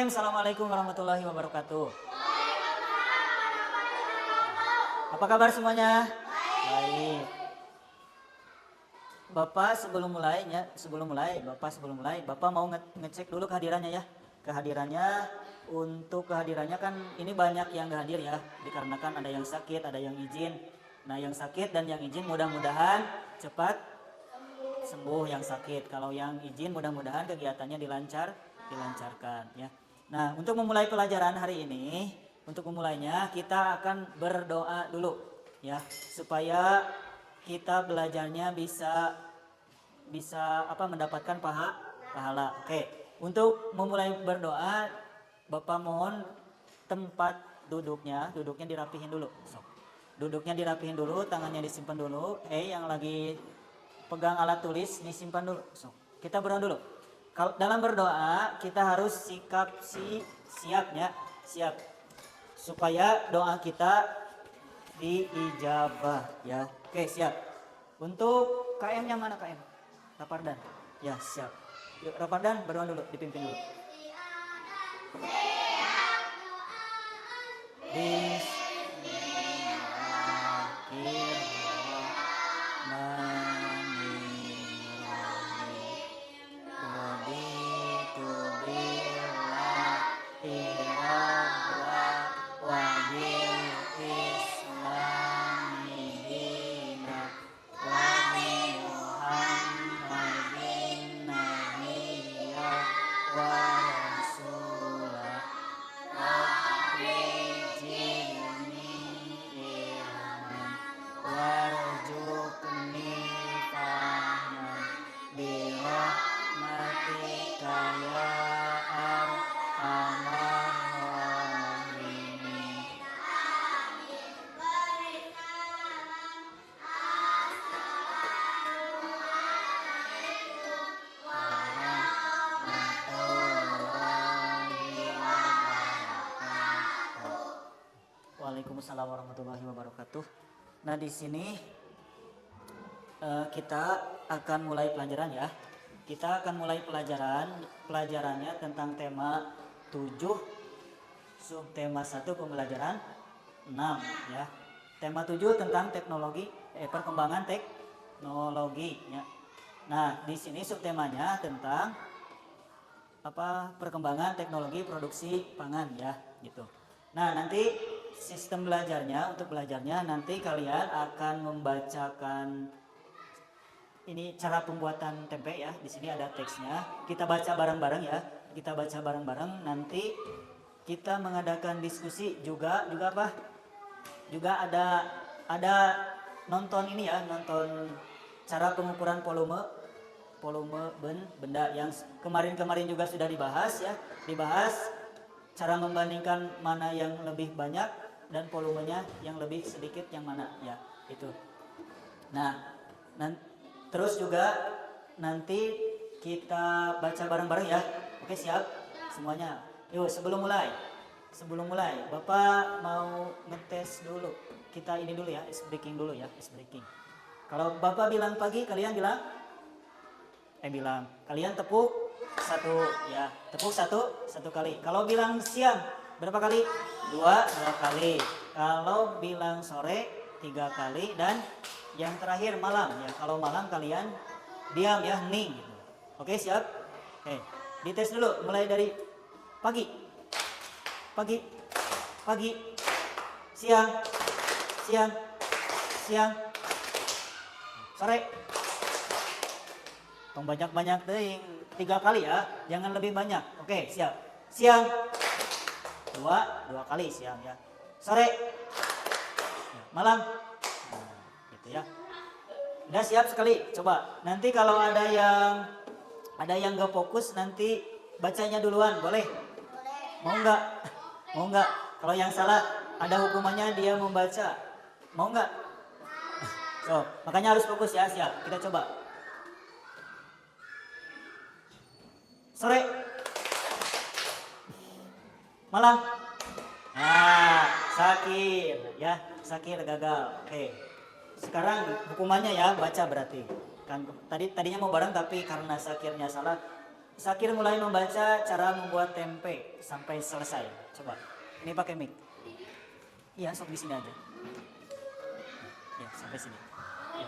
Bismillahirrahmanirrahim. Assalamualaikum warahmatullahi wabarakatuh. Apa kabar semuanya? Baik. Bapak sebelum mulai, Bapak mau ngecek dulu kehadirannya ya. Untuk kehadirannya kan ini banyak yang nggak hadir ya, dikarenakan ada yang sakit, ada yang izin. Nah, yang sakit dan yang izin mudah-mudahan cepat sembuh yang sakit. Kalau yang izin mudah-mudahan kegiatannya dilancarkan ya. Nah, untuk memulai pelajaran hari ini, untuk memulainya kita akan berdoa dulu ya, supaya kita belajarnya bisa mendapatkan pahala. Oke. Untuk memulai berdoa, Bapak mohon tempat duduknya dirapihin dulu. Duduknya dirapihin dulu, tangannya disimpan dulu. Yang lagi pegang alat tulis disimpan dulu. Kita berdoa dulu. Kalau dalam berdoa kita harus siap supaya doa kita diijabah ya. Oke, siap. Untuk KM yang mana KM? Rapardan. Ya, siap. Yuk Rapardan berdoa dulu, dipimpin dulu. Waalaikumsalam warahmatullahi wabarakatuh. Nah, di sini kita akan mulai pelajaran ya. Kita akan mulai pelajarannya tentang tema 7, subtema 1 pembelajaran 6 ya. Tema 7 tentang perkembangan teknologi ya. Nah, di sini subtemanya tentang perkembangan teknologi produksi pangan ya, gitu. Nah, nanti sistem untuk belajarnya nanti kalian akan membacakan ini cara pembuatan tempe ya. Di sini ada teksnya. Kita baca bareng-bareng ya. Nanti kita mengadakan diskusi juga Juga ada nonton ini ya, nonton cara pengukuran volume benda yang kemarin juga sudah dibahas cara membandingkan mana yang lebih banyak dan volumenya yang lebih sedikit yang mana ya, itu. Nah, terus juga nanti kita baca bareng-bareng ya. Oke, siap semuanya. Yuk, sebelum mulai Bapak mau ngetes dulu. Kita ini dulu ya, ice breaking dulu ya, ice breaking. Kalau Bapak bilang pagi, kalian kalian tepuk satu kali. Kalau bilang siang berapa kali? Dua kali. Kalau bilang sore 3 kali, dan yang terakhir malam ya. Kalau malam kalian diam ya, hening gitu. Oke, siap? Oke, dites dulu mulai dari pagi, siang, sore. Banyak deh, 3 kali ya, jangan lebih banyak. Oke, siap. Siang 2 kali siang ya. Sore, malam, gitu ya. Udah siap sekali. Coba nanti kalau ada yang gak fokus, nanti bacanya duluan, boleh? Mau nggak? Kalau yang salah ada hukumannya, dia membaca. Mau nggak? Makanya harus fokus ya. Siap, kita coba. Sore, malam. Nah, sakit gagal. Oke. Sekarang hukumannya ya, baca berarti. Kan tadinya mau bareng, tapi karena sakirnya salah, Sakir mulai membaca cara membuat tempe sampai selesai. Coba. Ini pakai mic. Iya, sok di sini aja. Ya, sampai sini. Ya.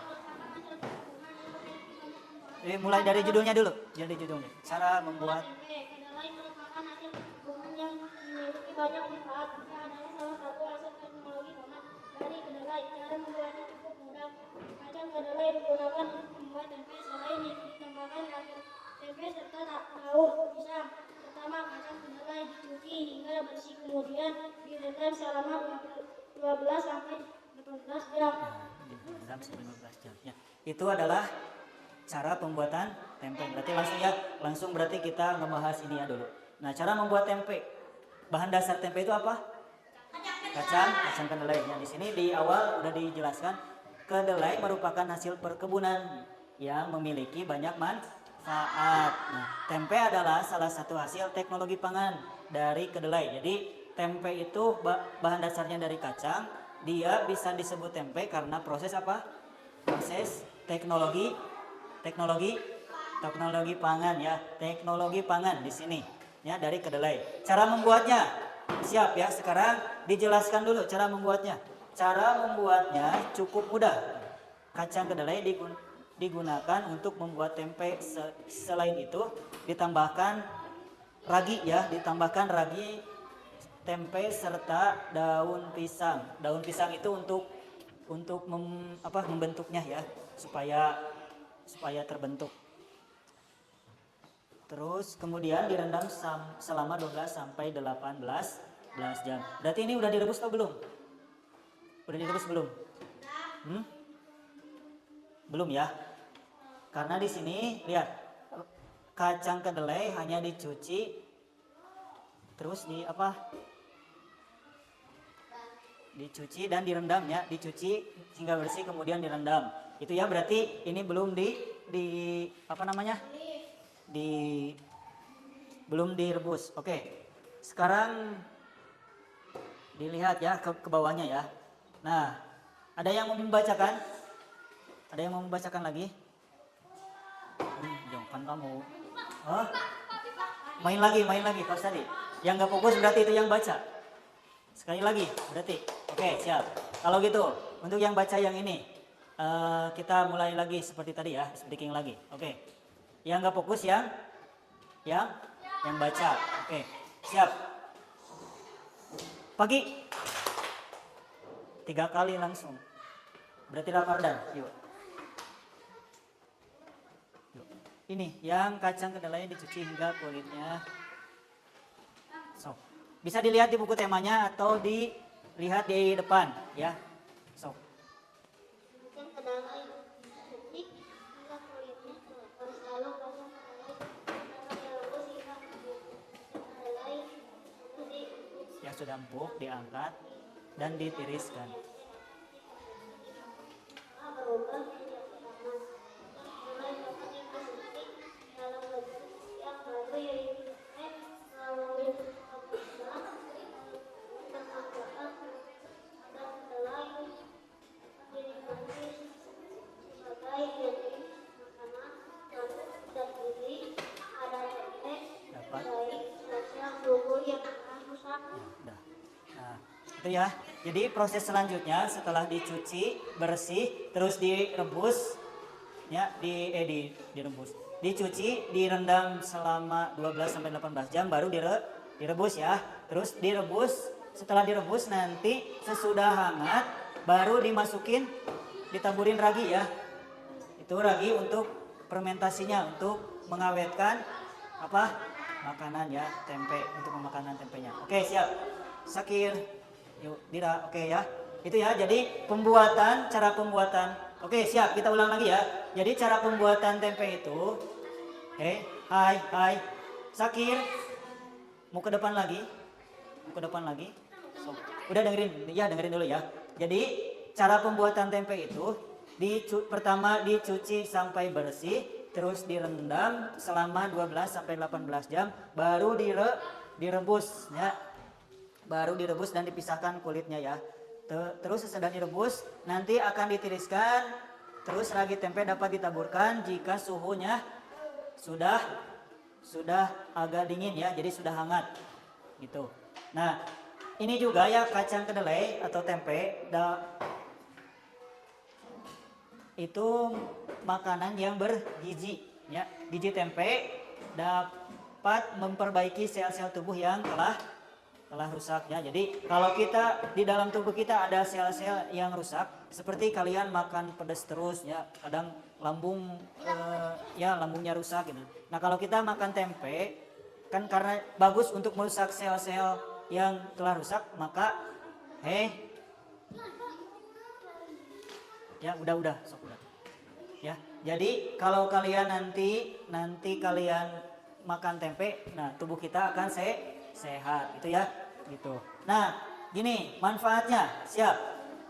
Jadi mulai dari judulnya dulu. Jadi judulnya. Cara membuat Kedelai merupakan hasil perkebunan yang memiliki banyak manfaat. Ini adalah salah satu hasil teknologi pangan dari kedelai. Cara membuatnya cukup mudah. Kacang kedelai digunakan untuk membuat tempe. Selain itu ditambahkan ragam tempe serta daun pisang. Pertama, kacang kedelai dicuci hingga bersih, kemudian direndam selama 12 sampai 18 jam. dalam 15 jam. Ya. Itu adalah cara pembuatan tempe. Berarti langsung berarti kita ngebahas ini ya dulu. Nah, cara membuat tempe. Bahan dasar tempe itu apa? Kacang kedelai. Yang di sini di awal udah dijelaskan, kedelai merupakan hasil perkebunan yang memiliki banyak manfaat. Nah, tempe adalah salah satu hasil teknologi pangan dari kedelai. Jadi, tempe itu bahan dasarnya dari kacang. Dia bisa disebut tempe karena proses apa? Proses teknologi pangan ya. Teknologi pangan di sini ya dari kedelai. Cara membuatnya siap ya. Sekarang dijelaskan dulu cara membuatnya. Cara membuatnya cukup mudah. Kacang kedelai digunakan untuk membuat tempe. Selain itu ditambahkan ragi ya, ditambahkan ragi, tempe serta daun pisang. Daun pisang itu untuk membentuknya ya, supaya terbentuk. Terus kemudian direndam selama 12 sampai 18 jam. Berarti ini udah direbus atau belum? Udah direbus belum? Belum ya. Karena di sini lihat, kacang kedelai hanya dicuci terus dicuci dan direndam ya, dicuci hingga bersih kemudian direndam. Itu ya, berarti ini belum belum direbus. Oke. Sekarang dilihat ya ke bawahnya ya. Nah, ada yang mau membacakan? Ada yang mau membacakan lagi? Jangan kamu. Oh? Main lagi pas tadi. Yang nggak fokus berarti itu yang baca. Sekali lagi berarti. Oke, siap. Kalau gitu, untuk yang baca yang ini, kita mulai lagi seperti tadi ya, speaking lagi. Oke. Yang nggak fokus yang baca. Oke, siap. Pagi. 3 kali langsung. Berarti Ramadhan. Yuk. Ini yang kacang kedelai dicuci hingga kulitnya. So, bisa dilihat di buku temanya atau dilihat di depan ya. So. Kacang kedelai dicuci hingga kulitnya keluar. Lalu kacang kedelai direbus hingga kedelai yang sudah empuk diangkat dan ditiriskan. berubah menjadi panas. Kedelai dapat dimasuki dalam rebus yang baru yaitu melalui pembukaan penambahan pada kedelai dinikmati sebagai jenis makanan dan gizi. Ada tempe dari hasil bubur yang akan rusak. Nah, itu ya. Jadi proses selanjutnya setelah dicuci bersih terus direbus ya, direbus. Dicuci, direndam selama 12 sampai 18 jam baru direbus ya. Terus direbus, setelah direbus nanti sesudah hangat baru ditaburin ragi ya. Itu ragi untuk fermentasinya, untuk mengawetkan makanan ya, tempe, untuk makanan tempenya. Oke, siap. Sakir. Yuk, Dira, oke ya. Itu ya, jadi cara pembuatan. Oke, siap, kita ulang lagi ya. Jadi cara pembuatan tempe itu, hai. Sakir, mau ke depan lagi. So, udah dengerin dulu ya. Jadi, cara pembuatan tempe itu, pertama dicuci sampai bersih, terus direndam selama 12 sampai 18 jam, baru direbus ya. Baru direbus dan dipisahkan kulitnya ya. Terus sesudah direbus nanti akan ditiriskan. Terus ragi tempe dapat ditaburkan jika suhunya sudah sudah agak dingin ya, jadi sudah hangat gitu. Nah, ini juga ya kacang kedelai atau tempe itu makanan yang bergizi ya. Gizi tempe dapat memperbaiki sel-sel tubuh yang telah rusak ya. Jadi kalau kita di dalam tubuh kita ada sel-sel yang rusak, seperti kalian makan pedas terus ya, kadang lambungnya rusak gitu. Nah, kalau kita makan tempe kan karena bagus untuk merusak sel-sel yang telah rusak, maka ya udah sok udah. Ya. Jadi kalau kalian nanti kalian makan tempe, nah tubuh kita akan sehat gitu ya. Gitu. Nah, gini manfaatnya. Siap.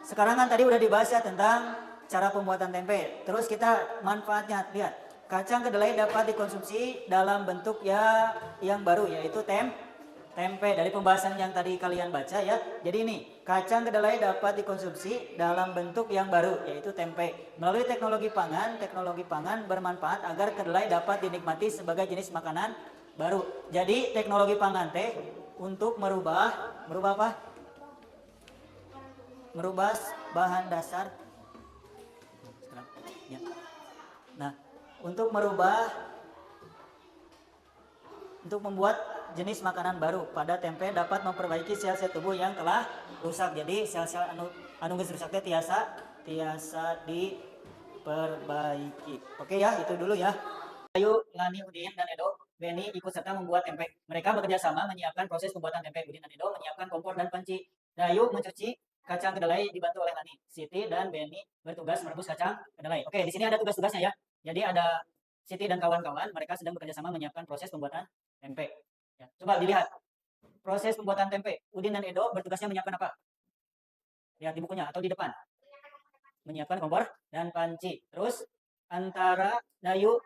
Sekarang kan tadi udah dibahas ya tentang cara pembuatan tempe. Terus kita manfaatnya lihat. Kacang kedelai dapat dikonsumsi dalam bentuk yang baru yaitu tempe dari pembahasan yang tadi kalian baca ya. Jadi ini kacang kedelai dapat dikonsumsi dalam bentuk yang baru yaitu tempe. Melalui teknologi pangan bermanfaat agar kedelai dapat dinikmati sebagai jenis makanan baru. Jadi teknologi pangan teh untuk merubah apa? Merubah bahan dasar. Ya. Nah, untuk membuat jenis makanan baru pada tempe dapat memperbaiki sel-sel tubuh yang telah rusak. Jadi sel-sel anu geus rusak teh tiasa diperbaiki. Oke ya, itu dulu ya. Ayu, Lani, Udin, dan Edo, Beni ikut serta membuat tempe. Mereka bekerja sama menyiapkan proses pembuatan tempe. Udin dan Edo menyiapkan kompor dan panci. Dayu mencuci kacang kedelai dibantu oleh Lani. Siti dan Beni bertugas merebus kacang kedelai. Oke, di sini ada tugas-tugasnya ya. Jadi ada Siti dan kawan-kawan, mereka sedang bekerja sama menyiapkan proses pembuatan tempe. Ya, coba dilihat proses pembuatan tempe. Udin dan Edo bertugasnya menyiapkan apa? Lihat di bukunya atau di depan. Menyiapkan kompor dan panci. Terus antara Dayu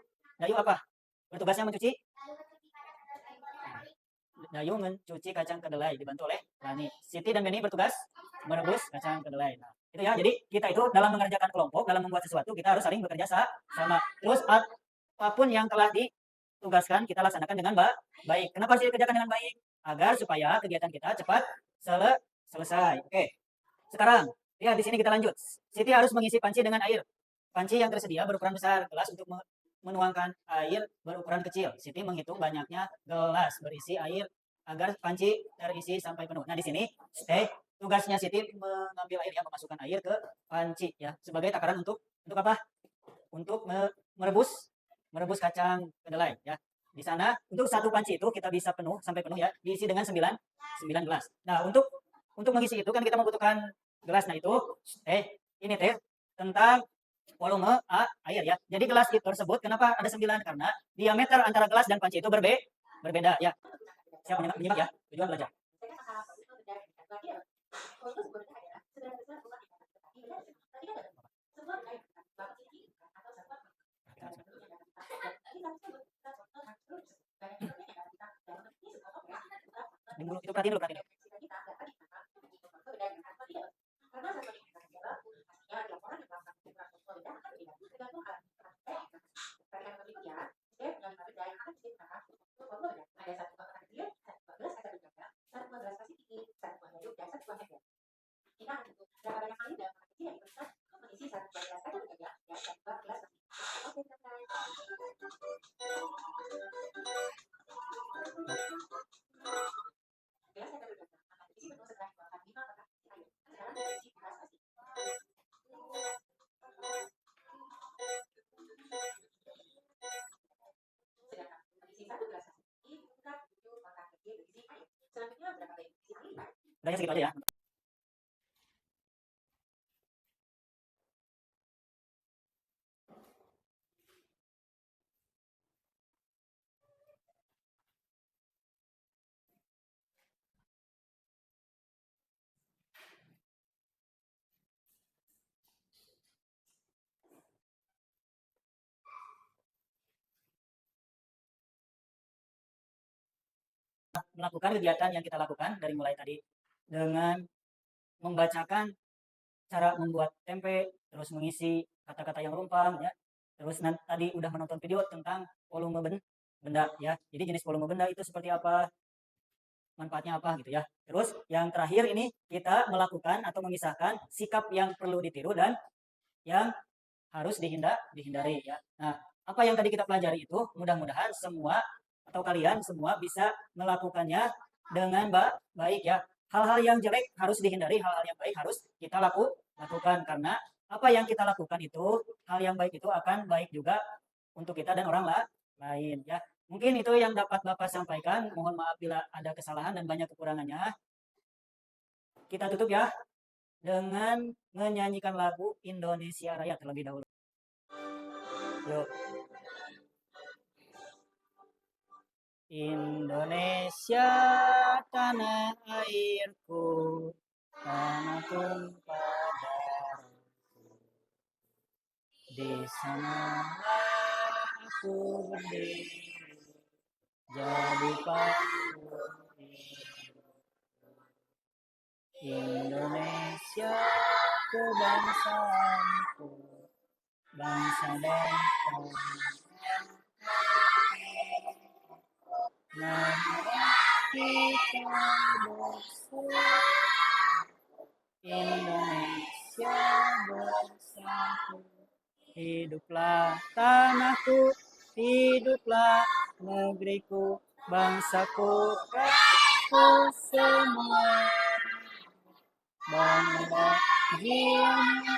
apa? Bertugasnya mencuci? Dayu mencuci kacang kedelai dibantu oleh Lani. Siti dan Beni bertugas merebus kacang kedelai. Nah, itu ya. Jadi kita itu dalam mengerjakan kelompok, dalam membuat sesuatu, kita harus saling bekerja sama. Terus apapun yang telah ditugaskan kita laksanakan dengan baik. Kenapa harus dikerjakan dengan baik? Agar supaya kegiatan kita cepat selesai. Oke. Sekarang, ya di sini kita lanjut. Siti harus mengisi panci dengan air. Panci yang tersedia berukuran besar, gelas untuk menuangkan air berukuran kecil. Siti menghitung banyaknya gelas berisi air agar panci terisi sampai penuh. Nah, di sini tugasnya Siti mengambil air, memasukkan air ke panci ya, sebagai takaran untuk apa? Untuk merebus kacang kedelai ya. Di sana untuk satu panci itu kita bisa penuh sampai penuh ya, diisi dengan 9 gelas. Nah, untuk mengisi itu kan kita membutuhkan gelas. Nah, itu ini tentang volume air ya. Jadi gelas itu tersebut kenapa ada 9? Karena diameter antara gelas dan panci itu berbeda ya. Siap menyimak ya. Tujuan belajar. Itu perhatiin dulu. Udah segitu aja ya. Melakukan kegiatan yang kita lakukan dari mulai tadi dengan membacakan cara membuat tempe, terus mengisi kata-kata yang rumpang ya. Terus tadi udah menonton video tentang volume benda ya. Jadi jenis volume benda itu seperti apa, manfaatnya apa gitu ya. Terus yang terakhir ini kita melakukan atau memisahkan sikap yang perlu ditiru dan yang harus dihindari ya. Nah, apa yang tadi kita pelajari itu mudah-mudahan semua atau kalian semua bisa melakukannya dengan baik ya. Hal-hal yang jelek harus dihindari, hal-hal yang baik harus kita lakukan karena apa yang kita lakukan itu, hal yang baik itu akan baik juga untuk kita dan orang lain ya. Mungkin itu yang dapat Bapak sampaikan. Mohon maaf bila ada kesalahan dan banyak kekurangannya. Kita tutup ya dengan menyanyikan lagu Indonesia Raya terlebih dahulu. Yuk. Indonesia tanah airku, tanah tumpah darahku. Di sana aku berdiri, jadi pahlawan. Indonesia kebangsaanku, bangsa dan kita bersatu, Indonesia bersatu. Hiduplah tanahku, hiduplah negeriku, bangsaku, aku semua. Bangga jiwamu